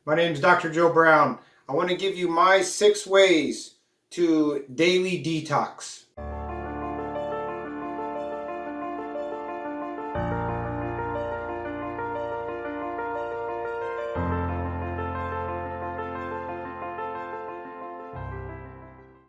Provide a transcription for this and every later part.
My name is Dr. Joe Brown. I want to give you my 6 ways to daily detox.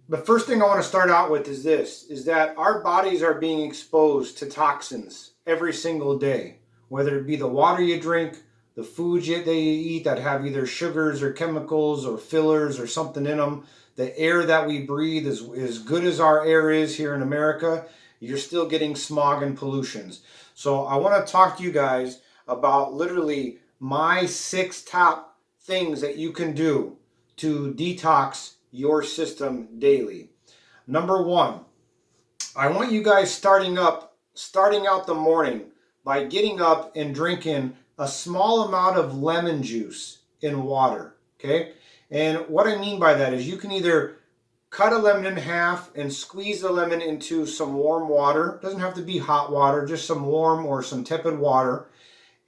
The first thing I want to start out with is this, is that our bodies are being exposed to toxins every single day, whether it be the water you drink, the foods that you eat that have either sugars or chemicals or fillers or something in them, the air that we breathe, as good as our air is here in America, you're still getting smog and pollutions. So I want to talk to you guys about literally my 6 top things that you can do to detox your system daily. Number 1, I want you guys starting out the morning by getting up and drinking a small amount of lemon juice in water, okay? And what I mean by that is you can either cut a lemon in half and squeeze the lemon into some warm water. It doesn't have to be hot water, just some warm or some tepid water.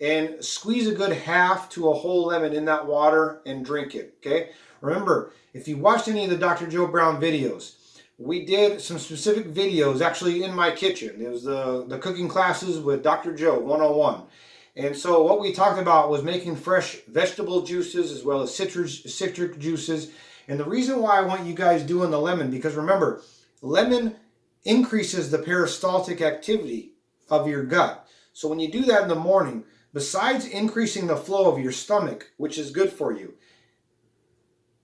And squeeze a good half to a whole lemon in that water and drink it, okay? Remember, if you watched any of the Dr. Joe Brown videos, we did some specific videos actually in my kitchen. It was the cooking classes with Dr. Joe 101. And so what we talked about was making fresh vegetable juices as well as citric juices. And the reason why I want you guys doing the lemon, because remember, lemon increases the peristaltic activity of your gut. So when you do that in the morning, besides increasing the flow of your stomach, which is good for you,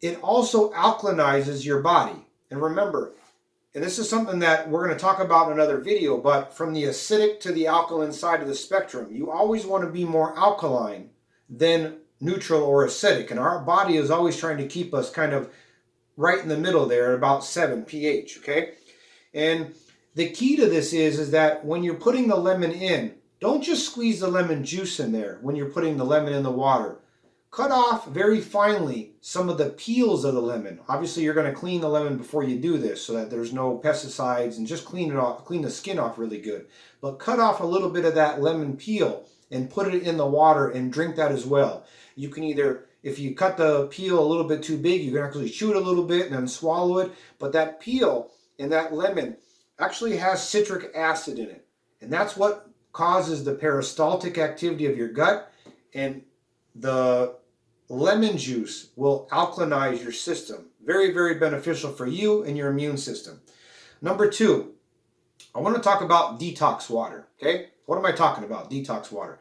it also alkalinizes your body. And remember, and this is something that we're going to talk about in another video, but from the acidic to the alkaline side of the spectrum, you always want to be more alkaline than neutral or acidic. And our body is always trying to keep us kind of right in the middle there at about 7 pH, okay? And the key to this is that when you're putting the lemon in, don't just squeeze the lemon juice in there when you're putting the lemon in the water. Cut off very finely some of the peels of the lemon. Obviously, you're going to clean the lemon before you do this so that there's no pesticides, and just clean it off, clean the skin off really good. But cut off a little bit of that lemon peel and put it in the water and drink that as well. You can either, if you cut the peel a little bit too big, you can actually chew it a little bit and then swallow it. But that peel and that lemon actually has citric acid in it. And that's what causes the peristaltic activity of your gut, and the lemon juice will alkalinize your system. Very, very beneficial for you and your immune system. Number 2, I want to talk about detox water, okay? What am I talking about? Detox water.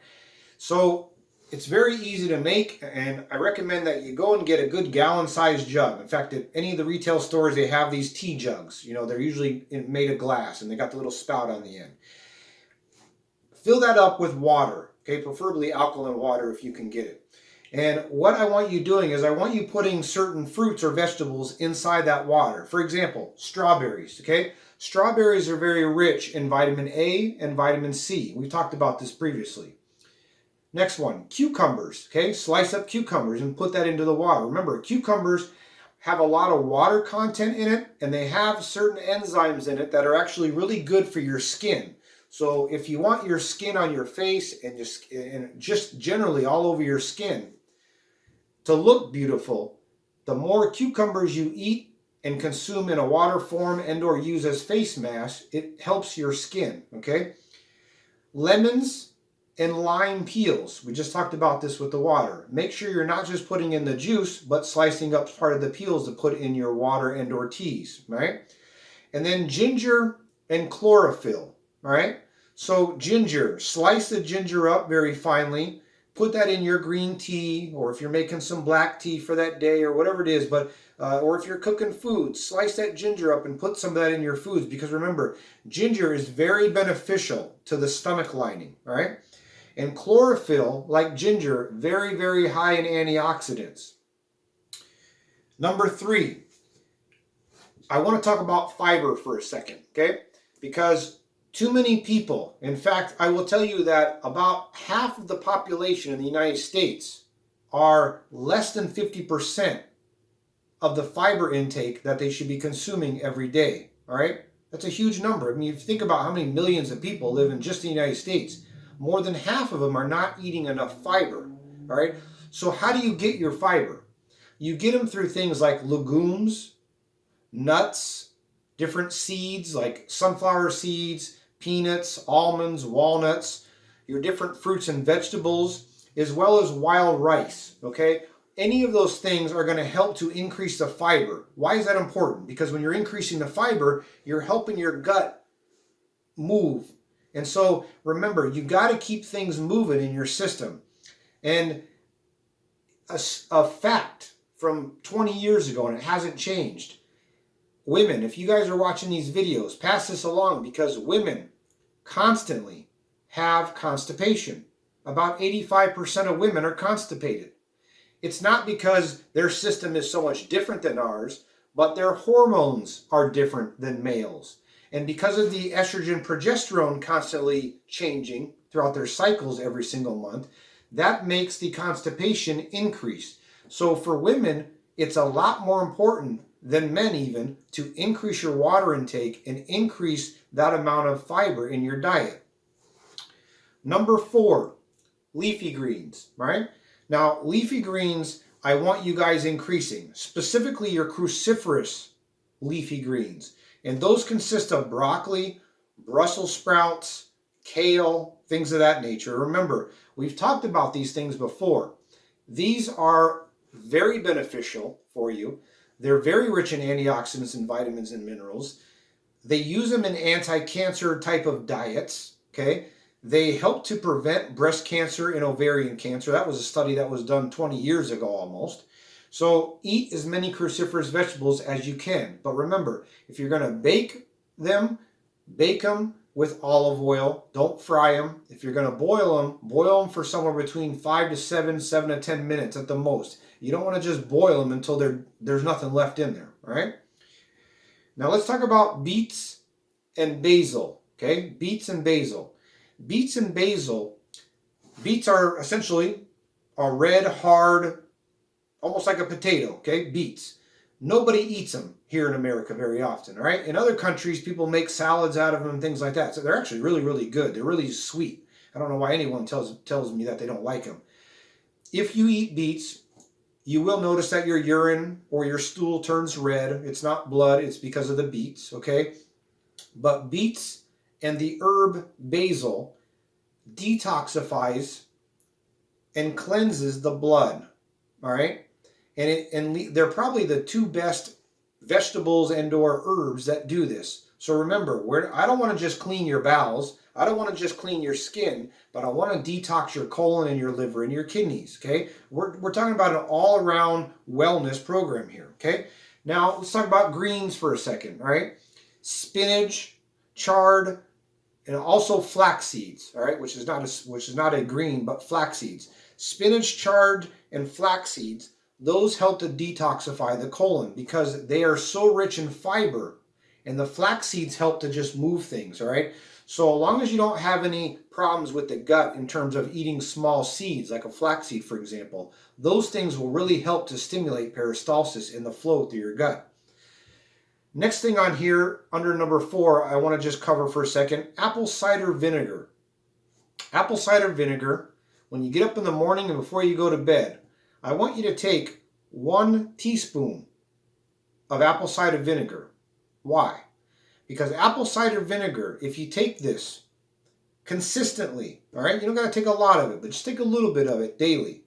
So it's very easy to make, and I recommend that you go and get a good gallon-sized jug. In fact, at any of the retail stores, they have these tea jugs. You know, they're usually made of glass, and they got the little spout on the end. Fill that up with water, okay? Preferably alkaline water if you can get it. And what I want you doing is I want you putting certain fruits or vegetables inside that water. For example, strawberries, okay? Strawberries are very rich in vitamin A and vitamin C. We've talked about this previously. Next one, cucumbers, okay? Slice up cucumbers and put that into the water. Remember, cucumbers have a lot of water content in it, and they have certain enzymes in it that are actually really good for your skin. So if you want your skin on your face and just generally all over your skin to look beautiful, the more cucumbers you eat and consume in a water form and or use as face masks, it helps your skin, okay? Lemons and lime peels. We just talked about this with the water. Make sure you're not just putting in the juice, but slicing up part of the peels to put in your water and or teas, right? And then ginger and chlorophyll, all right? So ginger, slice the ginger up very finely, put that in your green tea, or if you're making some black tea for that day or whatever it is, but or if you're cooking food, slice that ginger up and put some of that in your foods, because remember, ginger is very beneficial to the stomach lining, all right? And chlorophyll, like ginger, very, very high in antioxidants. Number 3, I want to talk about fiber for a second, okay? Because too many people, in fact, I will tell you that about half of the population in the United States are less than 50% of the fiber intake that they should be consuming every day, all right? That's a huge number. I mean, if you think about how many millions of people live in just the United States, more than half of them are not eating enough fiber, all right? So how do you get your fiber? You get them through things like legumes, nuts, different seeds like sunflower seeds, peanuts, almonds, walnuts, your different fruits and vegetables, as well as wild rice, okay? Any of those things are going to help to increase the fiber. Why is that important? Because when you're increasing the fiber, you're helping your gut move. And so remember, you got to keep things moving in your system. And a fact from 20 years ago, and it hasn't changed. Women, if you guys are watching these videos, pass this along, because women constantly have constipation. About 85% of women are constipated. It's not because their system is so much different than ours, but their hormones are different than males. And because of the estrogen progesterone constantly changing throughout their cycles every single month, that makes the constipation increase. So for women, it's a lot more important than men even to increase your water intake and increase that amount of fiber in your diet. Number 4, leafy greens, right? Now, leafy greens, I want you guys increasing, specifically your cruciferous leafy greens. And those consist of broccoli, Brussels sprouts, kale, things of that nature. Remember, we've talked about these things before. These are very beneficial for you. They're very rich in antioxidants and vitamins and minerals. They use them in anti-cancer type of diets, okay? They help to prevent breast cancer and ovarian cancer. That was a study that was done 20 years ago almost. So eat as many cruciferous vegetables as you can. But remember, if you're going to bake them with olive oil. Don't fry them. If you're going to boil them for somewhere between 5 to 7 to 10 minutes at the most. You don't want to just boil them until there's nothing left in there, all right? Now let's talk about beets and basil, okay? Beets and basil. Beets and basil, beets are essentially a red, hard, almost like a potato, okay? Beets. Nobody eats them here in America very often, all right? In other countries, people make salads out of them and things like that. So they're actually really, really good. They're really sweet. I don't know why anyone tells me that they don't like them. If you eat beets, you will notice that your urine or your stool turns red. It's not blood. It's because of the beets, okay? But beets and the herb basil detoxifies and cleanses the blood, all right? And they're probably the 2 best vegetables and or herbs that do this. So remember, I don't want to just clean your bowels. I don't want to just clean your skin, but I want to detox your colon and your liver and your kidneys, okay? We're talking about an all-around wellness program here, okay? Now, let's talk about greens for a second, all right? Spinach, chard, and also flax seeds, all right? Which is not a green, but flax seeds. Spinach, chard, and flax seeds, those help to detoxify the colon because they are so rich in fiber, and the flax seeds help to just move things, all right? So as long as you don't have any problems with the gut in terms of eating small seeds, like a flaxseed, for example, those things will really help to stimulate peristalsis in the flow through your gut. Next thing on here, under number 4, I want to just cover for a second, apple cider vinegar. Apple cider vinegar, when you get up in the morning and before you go to bed, I want you to take 1 teaspoon of apple cider vinegar. Why? Because apple cider vinegar, if you take this consistently, all right, you don't got to take a lot of it, but just take a little bit of it daily.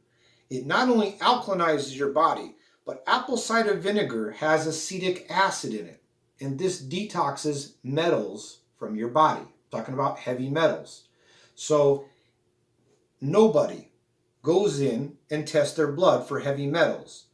It not only alkalinizes your body, but apple cider vinegar has acetic acid in it. And this detoxes metals from your body. I'm talking about heavy metals. So nobody goes in and tests their blood for heavy metals.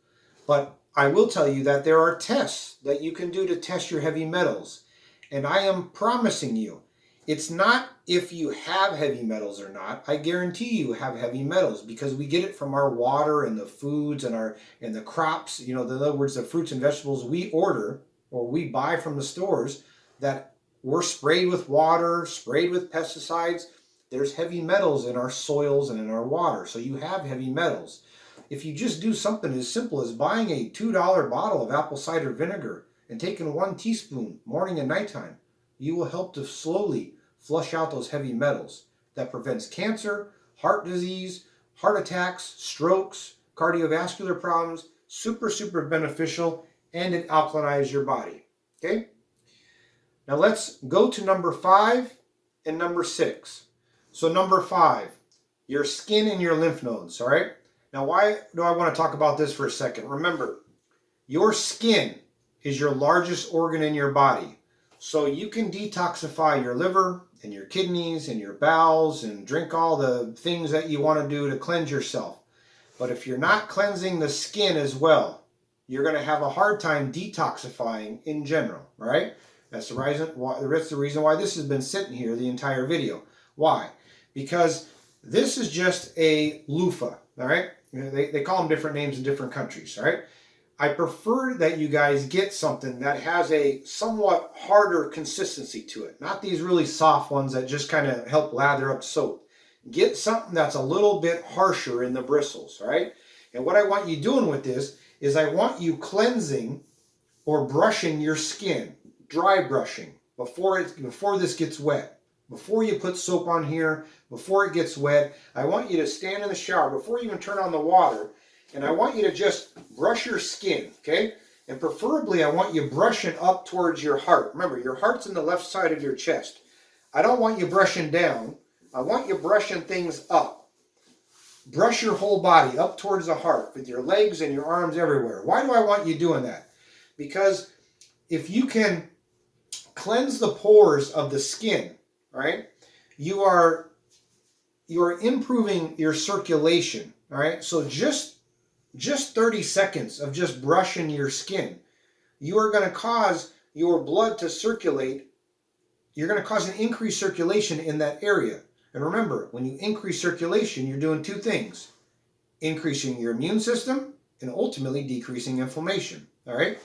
But I will tell you that there are tests that you can do to test your heavy metals. And I am promising you, it's not if you have heavy metals or not. I guarantee you have heavy metals because we get it from our water and the foods and the crops, in other words, the fruits and vegetables we order or we buy from the stores that were sprayed with water, sprayed with pesticides. There's heavy metals in our soils and in our water. So you have heavy metals. If you just do something as simple as buying a $2 bottle of apple cider vinegar and taking 1 teaspoon morning and nighttime, you will help to slowly flush out those heavy metals. That prevents cancer, heart disease, heart attacks, strokes, cardiovascular problems, super, super beneficial, and it alkalinizes your body. Okay? Now let's go to number 5 and number 6. So number 5, your skin and your lymph nodes, all right? Now why do I want to talk about this for a second? Remember, your skin is your largest organ in your body. So you can detoxify your liver and your kidneys and your bowels and drink all the things that you want to do to cleanse yourself. But if you're not cleansing the skin as well, you're going to have a hard time detoxifying in general, right? That's the reason why this has been sitting here the entire video. Why? Because this is just a loofah, all right? They call them different names in different countries, all right? I prefer that you guys get something that has a somewhat harder consistency to it. Not these really soft ones that just kind of help lather up soap. Get something that's a little bit harsher in the bristles, all right? And what I want you doing with this is I want you cleansing or brushing your skin, dry brushing, before this gets wet. Before you put soap on here, before it gets wet, I want you to stand in the shower before you even turn on the water, and I want you to just brush your skin, okay? And preferably I want you brushing up towards your heart. Remember, your heart's in the left side of your chest. I don't want you brushing down. I want you brushing things up. Brush your whole body up towards the heart with your legs and your arms everywhere. Why do I want you doing that? Because if you can cleanse the pores of the skin, right, you are improving your circulation, all right? So just 30 seconds of just brushing your skin, you are going to cause your blood to circulate. You're going to cause an increased circulation in that area. And remember, when you increase circulation, you're doing 2 things: increasing your immune system and ultimately decreasing inflammation, all right?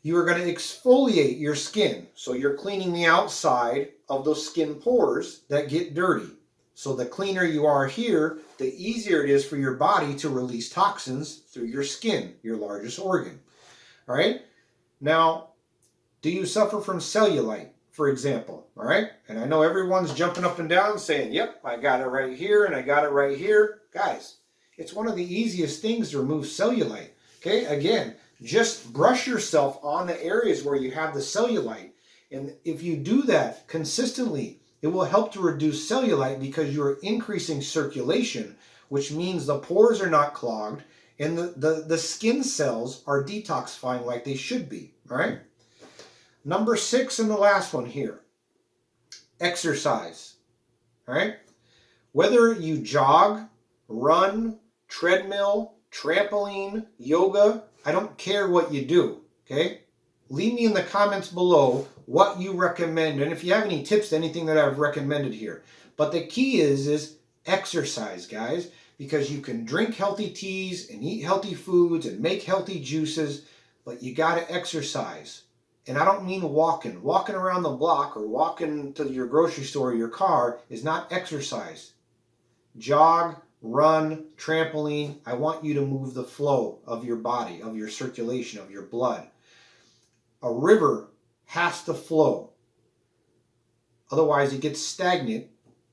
You are going to exfoliate your skin. So you're cleaning the outside of those skin pores that get dirty. So the cleaner you are here, the easier it is for your body to release toxins through your skin, your largest organ. All right? Now, do you suffer from cellulite, for example? All right? And I know everyone's jumping up and down saying, yep, I got it right here and I got it right here. Guys, it's one of the easiest things to remove cellulite. Okay? Again, just brush yourself on the areas where you have the cellulite. And if you do that consistently, it will help to reduce cellulite because you're increasing circulation, which means the pores are not clogged and the skin cells are detoxifying like they should be, all right? Number 6 and the last one here, exercise, all right? Whether you jog, run, treadmill, trampoline, yoga, I don't care what you do, okay? Leave me in the comments below what you recommend, and if you have any tips to anything that I've recommended here. But the key is exercise, guys, because you can drink healthy teas and eat healthy foods and make healthy juices, but you got to exercise. And I don't mean walking. Walking around the block or walking to your grocery store or your car is not exercise. Jog, run, trampoline. I want you to move the flow of your body, of your circulation, of your blood. A river has to flow. Otherwise, it gets stagnant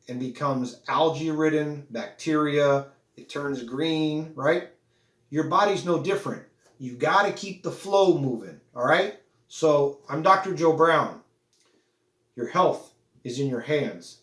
and becomes algae-ridden, bacteria. It turns green, right? Your body's no different. You got to keep the flow moving, all right? So I'm Dr. Joe Brown. Your health is in your hands.